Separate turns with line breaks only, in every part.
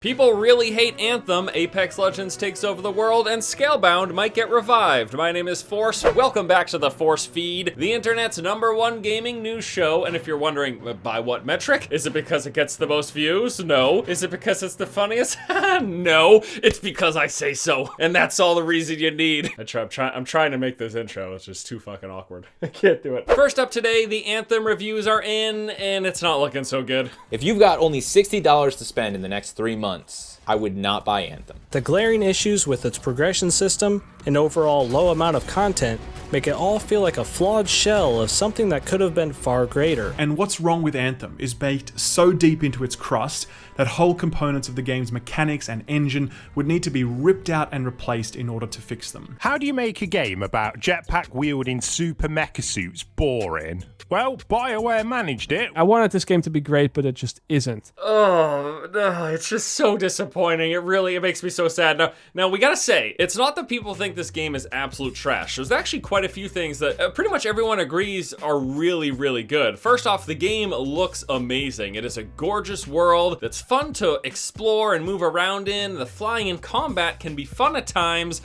People really hate Anthem, Apex Legends takes over the world, and Scalebound might get revived. My name is Force. Welcome back to the Force Feed, the internet's #1 gaming news show. And if you're wondering, by what metric? Is it because it gets the most views? No. Is it because it's the funniest? No. It's because I say so. And that's all the reason you need. I'm trying to make this intro. It's just too fucking awkward. I can't do it. First up today, the Anthem reviews are in, and it's not looking so good.
If you've got only $60 to spend in the next 3 months, I would not buy Anthem.
The glaring issues with its progression system and overall low amount of content make it all feel like a flawed shell of something that could have been far greater.
And what's wrong with Anthem is baked so deep into its crust that whole components of the game's mechanics and engine would need to be ripped out and replaced in order to fix them.
How do you make a game about jetpack wielding super mecha suits boring? Well, BioWare managed it.
I wanted this game to be great, but it just isn't.
Oh, no, it's just so disappointing. It makes me so sad. Now we gotta say, it's not that people think this game is absolute trash. There's actually quite a few things that pretty much everyone agrees are really, really good. First off, the game looks amazing. It is a gorgeous world that's fun to explore and move around in. The flying and combat can be fun at times,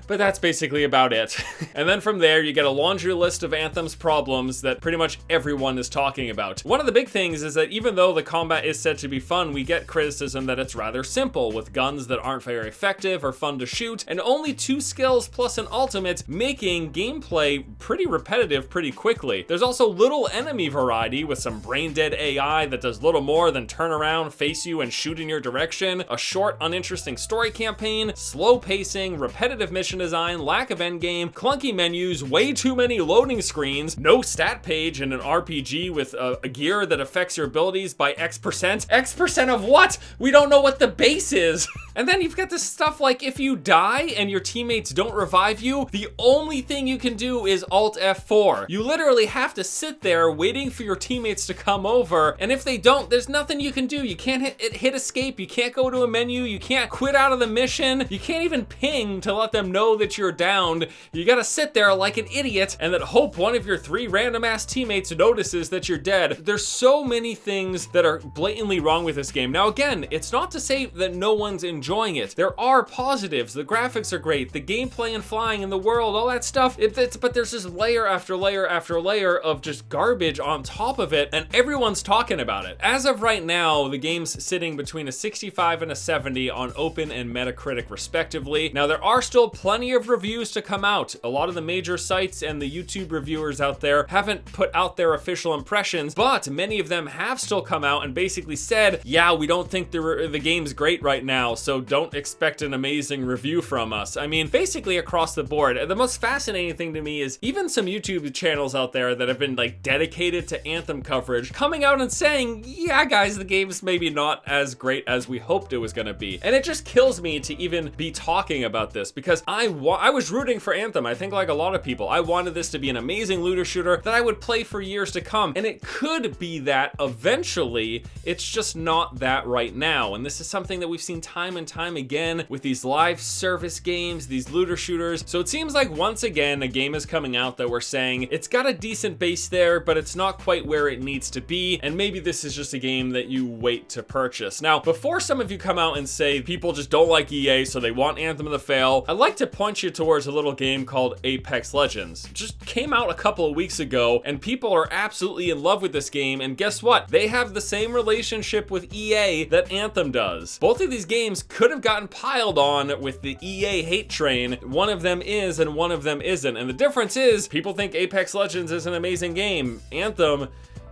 but that's basically about it. And then from there, you get a laundry list of Anthem's problems that pretty much everyone is talking about. One of the big things is that even though the combat is said to be fun, we get criticism that it's rather simple, with guns that aren't very effective or fun to shoot, and only 2 skills plus an ultimate, making gameplay pretty repetitive pretty quickly. There's also little enemy variety, with some brain-dead AI that does little more than turn around, face you, and shoot in your direction, a short, uninteresting story campaign, slow pacing, repetitive mission design, lack of endgame, clunky menus, way too many loading screens, no stat page in an RPG with a gear that affects your abilities by X%. X% of what? We don't know what the base is. And then you've got this stuff like if you die and your teammates don't revive you, the only thing you can do is Alt F4. You literally have to sit there waiting for your teammates to come over, and if they don't, there's nothing you can do. You can't hit escape, you can't go to a menu, you can't quit out of the mission, you can't even ping to let them know that you're downed. You gotta sit there like an idiot and then hope one of your 3 random ass teammates notices that you're dead. There's so many things that are blatantly wrong with this game. Now again, it's not to say that no one's enjoying it. There are positives. The graphics are great, the gameplay and flying in the world, all that stuff. But there's just layer after layer after layer of just garbage on top of it, and everyone's talking about it. As of right now, the game's sitting between a 65 and a 70 on Open and Metacritic respectively. Now there are still plenty of reviews to come out. A lot of the major sites and the YouTube reviewers out there haven't put out their official impressions, but many of them have still come out and basically said, yeah, we don't think the game's great right now, so don't expect an amazing review from us. I mean, basically across the board. The most fascinating thing to me is even some YouTube channels out there that have been like dedicated to Anthem coverage coming out and saying, yeah guys, the game's maybe not as great as we hoped it was gonna be. And it just kills me to even be talking about this, because I was rooting for Anthem. I think like a lot of people, I wanted this to be an amazing looter shooter that I would play for years to come, and it could be that eventually. It's just not that right now, and this is something that we've seen time and time again with these live service games, these looter shooters. So it seems like once again a game is coming out that we're saying it's got a decent base there, but it's not quite where it needs to be, and maybe this is just a game that you wait to purchase. Now, before some of you come out and say people just don't like EA so they want Anthem to fail, I'd like to point you towards a little game called Apex Legends. Just came out a couple of weeks ago, and people are absolutely in love with this game, and guess what? They have the same relationship with EA that Anthem does. Both of these games could have gotten piled on with the EA hate train. One of them is and one of them isn't, and the difference is people think Apex Legends is an amazing game. Anthem,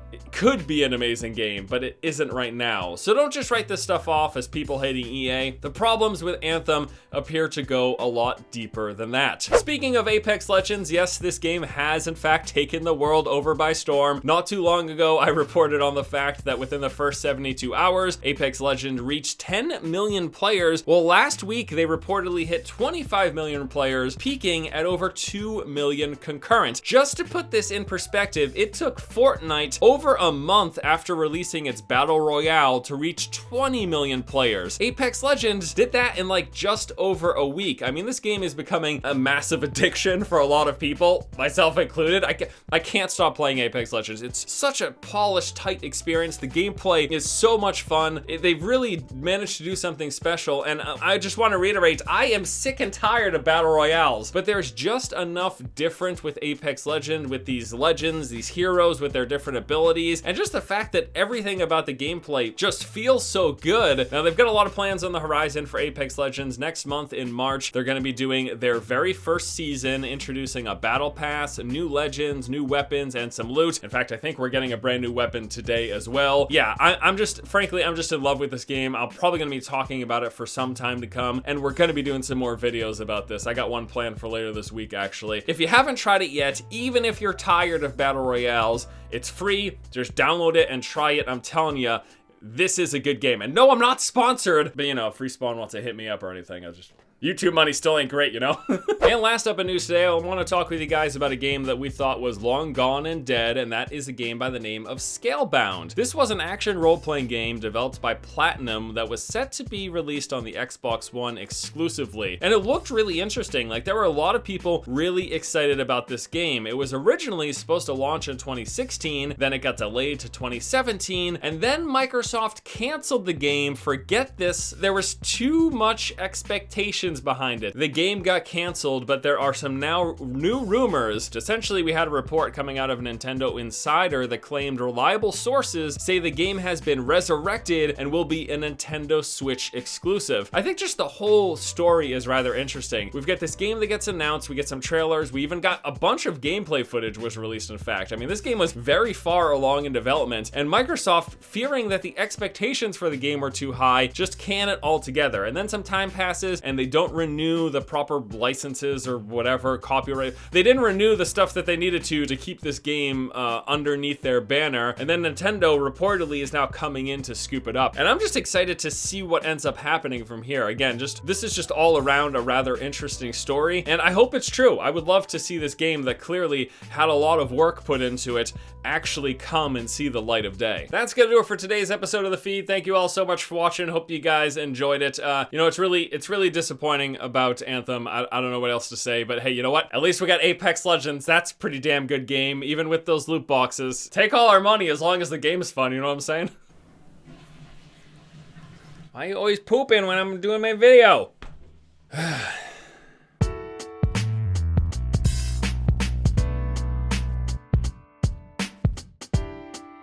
it could be an amazing game, but it isn't right now. So don't just write this stuff off as people hating EA. The problems with Anthem appear to go a lot deeper than that. Speaking of Apex Legends, yes, this game has in fact taken the world over by storm. Not too long ago, I reported on the fact that within the first 72 hours, Apex Legends reached 10 million players. Well, last week, they reportedly hit 25 million players, peaking at over 2 million concurrent. Just to put this in perspective, it took Fortnite over a month after releasing its Battle Royale to reach 20 million players. Apex Legends did that in like just over a week. I mean, this game is becoming a massive addiction for a lot of people, myself included. I can't stop playing Apex Legends. It's such a polished, tight experience. The gameplay is so much fun. They've really managed to do something special, and I just want to reiterate, I am sick and tired of Battle Royales, but there's just enough different with Apex Legend, with these legends, these heroes with their different abilities, and just the fact that everything about the gameplay just feels so good. Now, they've got a lot of plans on the horizon for Apex Legends. Next month in March, they're going to be doing their very first season, introducing a battle pass, new legends, new weapons, and some loot. In fact, I think we're getting a brand new weapon today as well. Yeah, I'm just in love with this game. I'm probably going to be talking about it for some time to come, and we're going to be doing some more videos about this. I got one planned for later this week, actually. If you haven't tried it yet, even if you're tired of Battle Royales, it's free. Just download it and try it. I'm telling you, this is a good game. And no, I'm not sponsored, but you know, if Respawn wants to hit me up or anything, YouTube money still ain't great, you know? And last up in news today, I want to talk with you guys about a game that we thought was long gone and dead, and that is a game by the name of Scalebound. This was an action role-playing game developed by Platinum that was set to be released on the Xbox One exclusively. And it looked really interesting. Like, there were a lot of people really excited about this game. It was originally supposed to launch in 2016, then it got delayed to 2017, and then Microsoft canceled the game for, get this, there was too much expectation behind it. The game got canceled, but there are some now new rumors. Essentially, we had a report coming out of Nintendo Insider that claimed reliable sources say the game has been resurrected and will be a Nintendo Switch exclusive. I think just the whole story is rather interesting. We've got this game that gets announced, we get some trailers, we even got a bunch of gameplay footage was released, in fact. I mean, this game was very far along in development, and Microsoft, fearing that the expectations for the game were too high, just can it all together. And then some time passes, and they don't renew the proper licenses or whatever, copyright. They didn't renew the stuff that they needed to keep this game underneath their banner, and then Nintendo reportedly is now coming in to scoop it up. And I'm just excited to see what ends up happening from here. Again, this is just all around a rather interesting story, and I hope it's true. I would love to see this game that clearly had a lot of work put into it actually come and see the light of day. That's gonna do it for today's episode of The Feed. Thank you all so much for watching. Hope you guys enjoyed it. You know, it's really disappointing about Anthem. I don't know what else to say, but hey, you know what? At least we got Apex Legends. That's a pretty damn good game, even with those loot boxes. Take all our money as long as the game's fun, you know what I'm saying? Why are you always pooping when I'm doing my video?